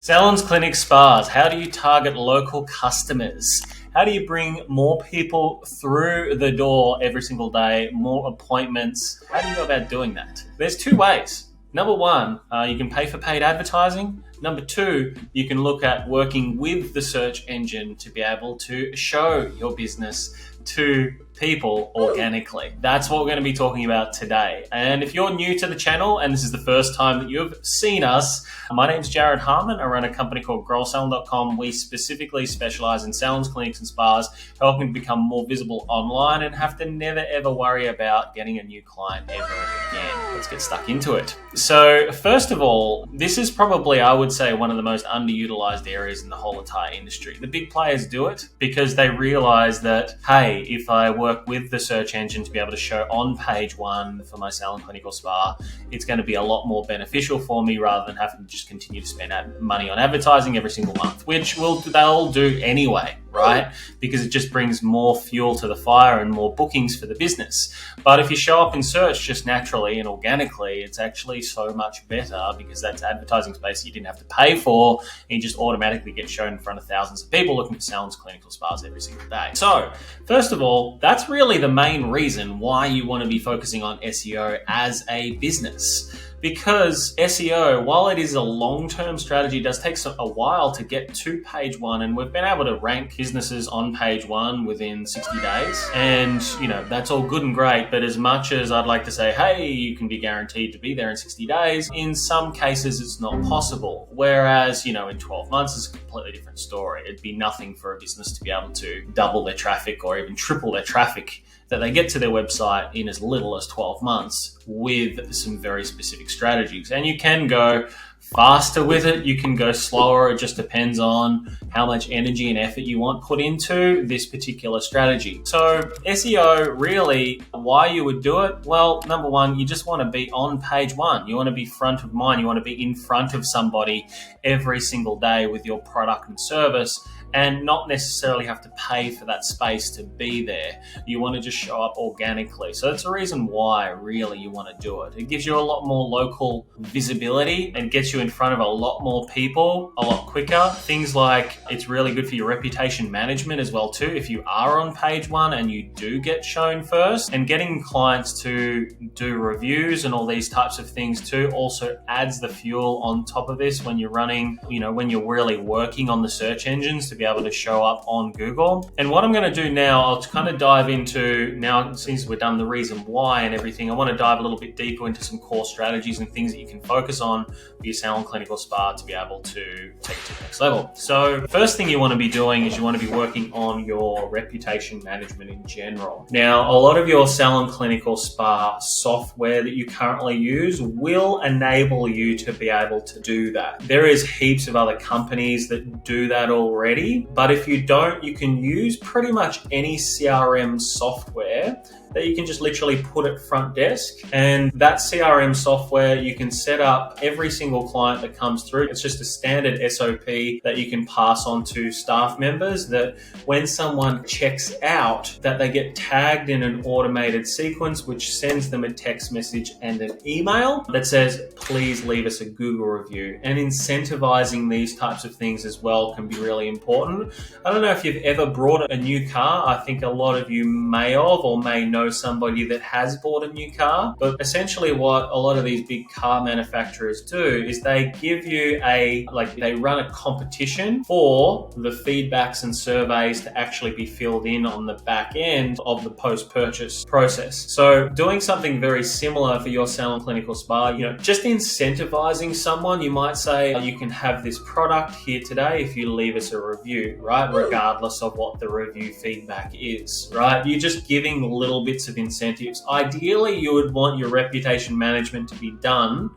Salons, clinics, spas. How do you target local customers? How do you bring more people through the door every single day, more appointments? How do you go about doing that? There's two ways. Number one, you can pay for paid advertising. Number two, you can look at working with the search engine to be able to show your business to people organically. That's what we're going to be talking about today. And if you're new to the channel and this is the first time that you've seen us, my name's Jared Harmon. I run a company called growsalon.com. We specifically specialize in salons, clinics, and spas, helping to become more visible online and have to never ever worry about getting a new client ever again. Let's get stuck into it. So first of all, this is probably, I would say, one of the most underutilized areas in the whole entire industry. The big players do it because they realize that, hey, if I work with the search engine to be able to show on page one for my salon, clinic, or spa, it's going to be a lot more beneficial for me rather than having to just continue to spend money on advertising every single month, which they'll do anyway, right? Because it just brings more fuel to the fire and more bookings for the business. But if you show up in search just naturally and organically, it's actually so much better because that's advertising space you didn't have to pay for, and you just automatically get shown in front of thousands of people looking for salons, clinics, or spas every single day. So first of all, that's really the main reason why you want to be focusing on SEO as a business. Because SEO, while it is a long-term strategy, does take a while to get to page one, and we've been able to rank businesses on page one within 60 days. And, that's all good and great, but as much as I'd like to say, hey, you can be guaranteed to be there in 60 days, in some cases it's not possible. Whereas, in 12 months it's a completely different story. It'd be nothing for a business to be able to double their traffic or even triple their traffic that they get to their website in as little as 12 months with some very specific strategies. And you can go faster with it, you can go slower. It just depends on how much energy and effort you want put into this particular strategy. So SEO, really, why you would do it? Well, number one, you just want to be on page one. You want to be front of mind. You want to be in front of somebody every single day with your product and service, and not necessarily have to pay for that space to be there. You want to just show up organically. So that's the reason why really you want to do it. It gives you a lot more local visibility and gets you in front of a lot more people a lot quicker. Things like it's really good for your reputation management as well too. If you are on page one and you do get shown first, and getting clients to do reviews and all these types of things too also adds the fuel on top of this when you're running, when you're really working on the search engines to be able to show up on Google. And what I'm going to do now, I'll kind of dive into now, since we've done the reason why and everything, I want to dive a little bit deeper into some core strategies and things that you can focus on for your salon, clinic, or spa to be able to take it to the next level. So first thing you want to be doing is you want to be working on your reputation management in general. Now, a lot of your salon, clinic, or spa software that you currently use will enable you to be able to do that. There is heaps of other companies that do that already. But if you don't, you can use pretty much any CRM software that you can just literally put at front desk. And that CRM software, you can set up every single client that comes through. It's just a standard SOP that you can pass on to staff members, that when someone checks out, that they get tagged in an automated sequence, which sends them a text message and an email that says, please leave us a Google review. And incentivizing these types of things as well can be really important. I don't know if you've ever bought a new car. I think a lot of you may have or may know somebody that has bought a new car. But essentially what a lot of these big car manufacturers do is they give you they run a competition for the feedbacks and surveys to actually be filled in on the back end of the post-purchase process. So doing something very similar for your salon, clinic, or spa, just incentivizing someone, you might say, you can have this product here today if you leave us a review, right? Regardless of what the review feedback is, right? You're just giving little bits of incentives. Ideally, you would want your reputation management to be done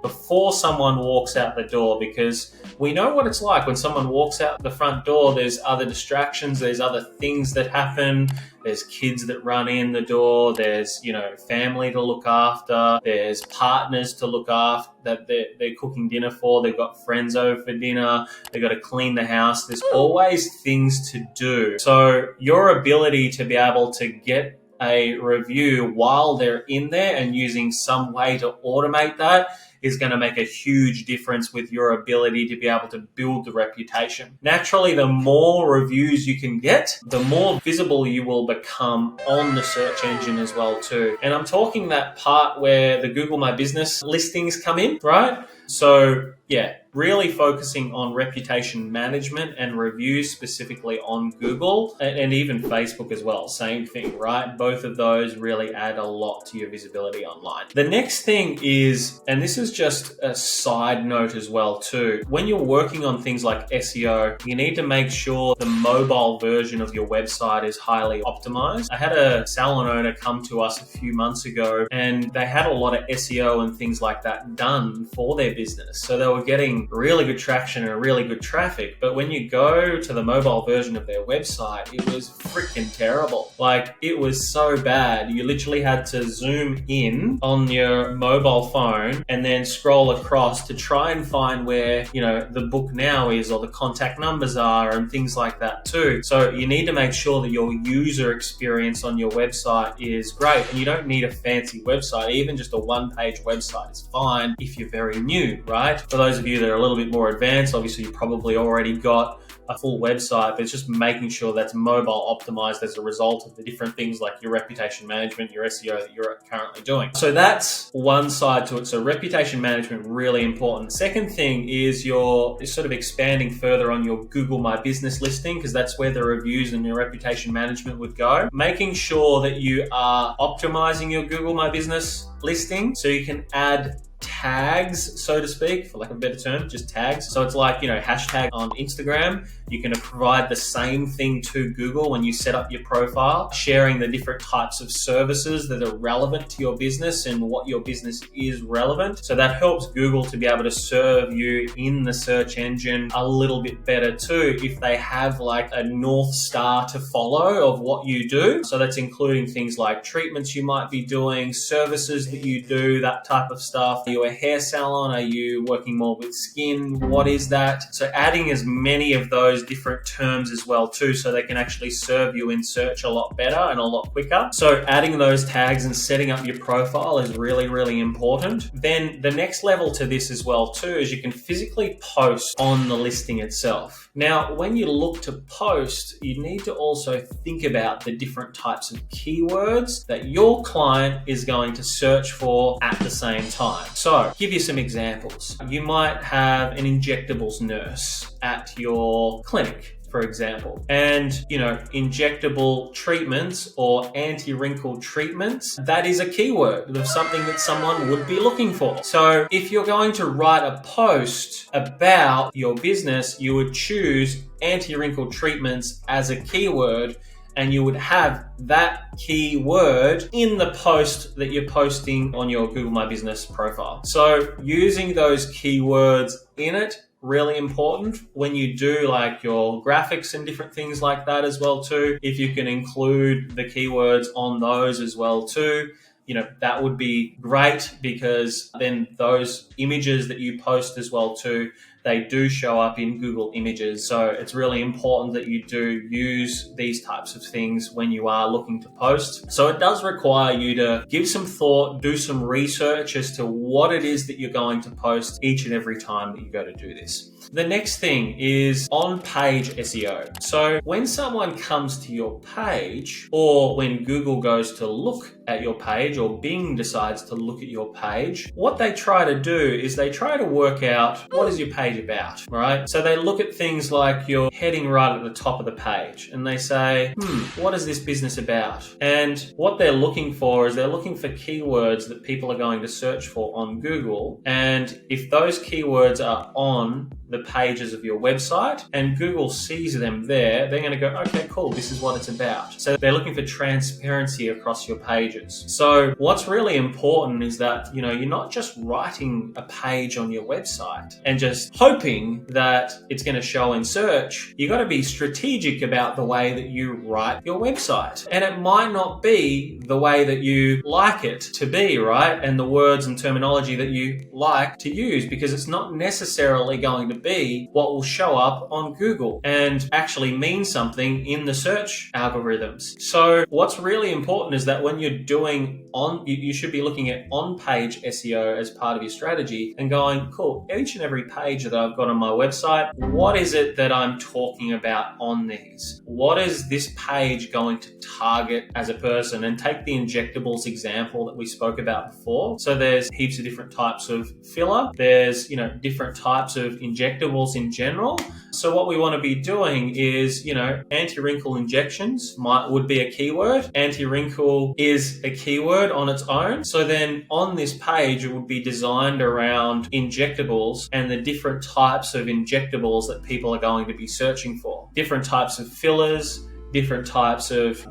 before someone walks out the door, because we know what it's like when someone walks out the front door. There's other distractions, there's other things that happen, there's kids that run in the door, there's family to look after, there's partners to look after that they're cooking dinner for, they've got friends over for dinner, they've got to clean the house. There's always things to do. So your ability to be able to get a review while they're in there and using some way to automate that is going to make a huge difference with your ability to be able to build the reputation. Naturally, the more reviews you can get, the more visible you will become on the search engine as well too. And I'm talking that part where the Google My Business listings come in, right? So yeah, really focusing on reputation management and reviews specifically on Google and even Facebook as well. Same thing, right? Both of those really add a lot to your visibility online. The next thing is, and this is just a side note as well too, when you're working on things like SEO, you need to make sure the mobile version of your website is highly optimized. I had a salon owner come to us a few months ago and they had a lot of SEO and things like that done for their business. So they were getting really good traction and really good traffic. But when you go to the mobile version of their website, it was freaking terrible. Like, it was so bad. You literally had to zoom in on your mobile phone and then scroll across to try and find where, you know, the book now is or the contact numbers are and things like that too. So you need to make sure that your user experience on your website is great. And you don't need a fancy website. Even just a one-page website is fine if you're very new, right? For those of you that are a little bit more advanced, obviously you probably already got a full website, but it's just making sure that's mobile optimized as a result of the different things like your reputation management, your SEO that you're currently doing. So that's one side to it. So reputation management, really important. Second thing is you're sort of expanding further on your Google My Business listing, because that's where the reviews and your reputation management would go. Making sure that you are optimizing your Google My Business listing so you can add tags, so to speak, for lack of a better term, just tags. So it's like, you know, hashtag on Instagram. You can provide the same thing to Google when you set up your profile, sharing the different types of services that are relevant to your business and what your business is relevant. So that helps Google to be able to serve you in the search engine a little bit better too, if they have like a North Star to follow of what you do. So that's including things like treatments you might be doing, services that you do, that type of stuff. Are you a hair salon? Are you working more with skin? What is that? So adding as many of those different terms as well too, so they can actually serve you in search a lot better and a lot quicker. So adding those tags and setting up your profile is really, really important. Then the next level to this as well too is you can physically post on the listing itself. Now, when you look to post, you need to also think about the different types of keywords that your client is going to search for at the same time. So, give you some examples. You might have an injectables nurse at your clinic, for example, and, you know, injectable treatments or anti-wrinkle treatments, that is a keyword of something that someone would be looking for. So if you're going to write a post about your business, you would choose anti-wrinkle treatments as a keyword, and you would have that keyword in the post that you're posting on your Google My Business profile. So using those keywords in it, really important when you do like your graphics and different things like that as well too. If you can include the keywords on those as well too, you know, that would be great, because then those images that you post as well too, they do show up in Google Images. So it's really important that you do use these types of things when you are looking to post. So it does require you to give some thought, do some research as to what it is that you're going to post each and every time that you go to do this. The next thing is on-page SEO. So when someone comes to your page, or when Google goes to look at your page, or Bing decides to look at your page, what they try to do is they try to work out what is your page about, right? So they look at things like your heading right at the top of the page and they say, what is this business about? And what they're looking for is they're looking for keywords that people are going to search for on Google. And if those keywords are on the pages of your website and Google sees them there, they're going to go, okay, cool, this is what it's about. So they're looking for transparency across your pages. So what's really important is that, you know, you're not just writing a page on your website and just hoping that it's going to show in search. You got to be strategic about the way that you write your website. And it might not be the way that you like it to be, right? And the words and terminology that you like to use, because it's not necessarily going to to be what will show up on Google and actually mean something in the search algorithms. So what's really important is that when you're doing you should be looking at on-page SEO as part of your strategy and going, cool, each and every page that I've got on my website, what is it that I'm talking about on these? What is this page going to target as a person? And take the injectables example that we spoke about before. So there's heaps of different types of filler. There's, different types of injectables in general. So what we want to be doing is, anti-wrinkle injections would be a keyword. Anti-wrinkle is a keyword on its own. So then on this page, it would be designed around injectables and the different types of injectables that people are going to be searching for. Different types of fillers, different types of,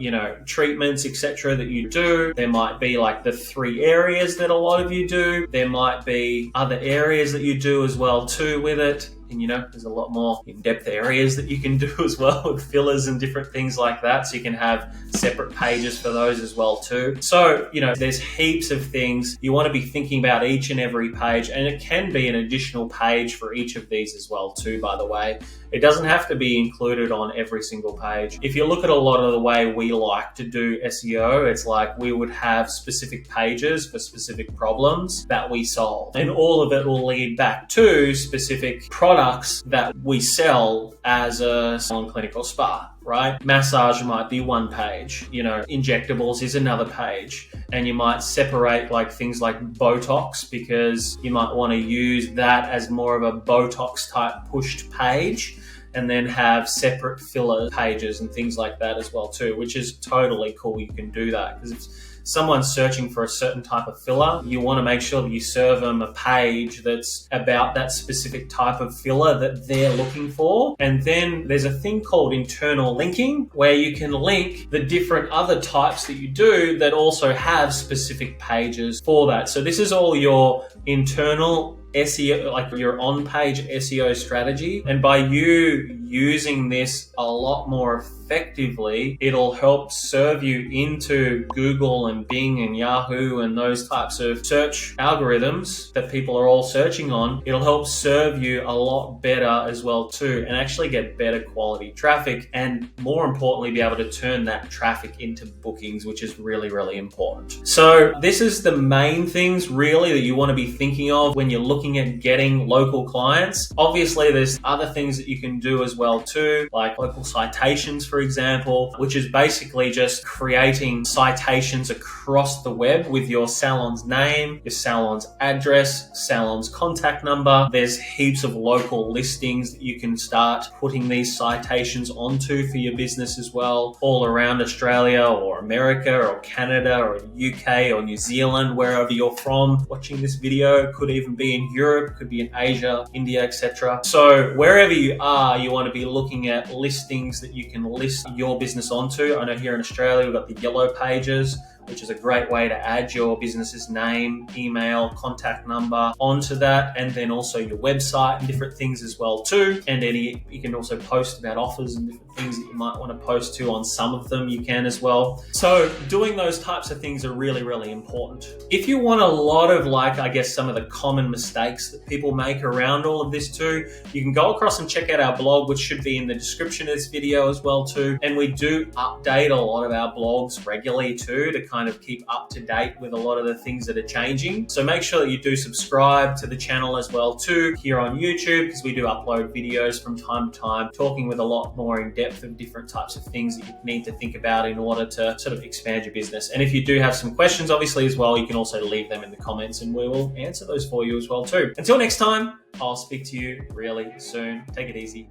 treatments, etc. that you do. There might be like the 3 areas that a lot of you do. There might be other areas that you do as well too with it. And there's a lot more in-depth areas that you can do as well with fillers and different things like that. So you can have separate pages for those as well too. So, there's heaps of things. You want to be thinking about each and every page, and it can be an additional page for each of these as well too, by the way. It doesn't have to be included on every single page. If you look at a lot of the way we like to do SEO, it's like we would have specific pages for specific problems that we solve. And all of it will lead back to specific products that we sell as a salon, clinic, or spa. Right? Massage might be one page, injectables is another page. And you might separate like things like Botox, because you might want to use that as more of a Botox type pushed page, and then have separate filler pages and things like that as well too, which is totally cool. You can do that because if someone's searching for a certain type of filler, you want to make sure that you serve them a page that's about that specific type of filler that they're looking for. And then there's a thing called internal linking, where you can link the different other types that you do that also have specific pages for that. So this is all your internal SEO, like your on-page SEO strategy. And by you using this a lot more effectively, it'll help serve you into Google and Bing and Yahoo and those types of search algorithms that people are all searching on. It'll help serve you a lot better as well too, and actually get better quality traffic, and more importantly, be able to turn that traffic into bookings, which is really, really important. So this is the main things really that you want to be thinking of when you're looking at getting local clients. Obviously, there's other things that you can do as well too, like local citations, for example, which is basically just creating citations across the web with your salon's name, your salon's address, salon's contact number. There's heaps of local listings that you can start putting these citations onto for your business as well, all around Australia or America or Canada or UK or New Zealand, wherever you're from watching this video. Could even be in Europe, could be in Asia, India, etc. So wherever you are, you want to be looking at listings that you can list your business onto. I know here in Australia, we've got the yellow pages, which is a great way to add your business's name, email, contact number onto that, and then also your website and different things as well too. And you can also post about offers and different things that you might want to post to. On some of them you can as well. So doing those types of things are really, really important. If you want a lot of some of the common mistakes that people make around all of this too, you can go across and check out our blog, which should be in the description of this video as well too. And we do update a lot of our blogs regularly too, to kind of keep up to date with a lot of the things that are changing. So make sure that you do subscribe to the channel as well too here on YouTube, because we do upload videos from time to time talking with a lot more in depth of different types of things that you need to think about in order to sort of expand your business. And if you do have some questions, obviously as well, you can also leave them in the comments and we will answer those for you as well too. Until next time, I'll speak to you really soon. Take it easy.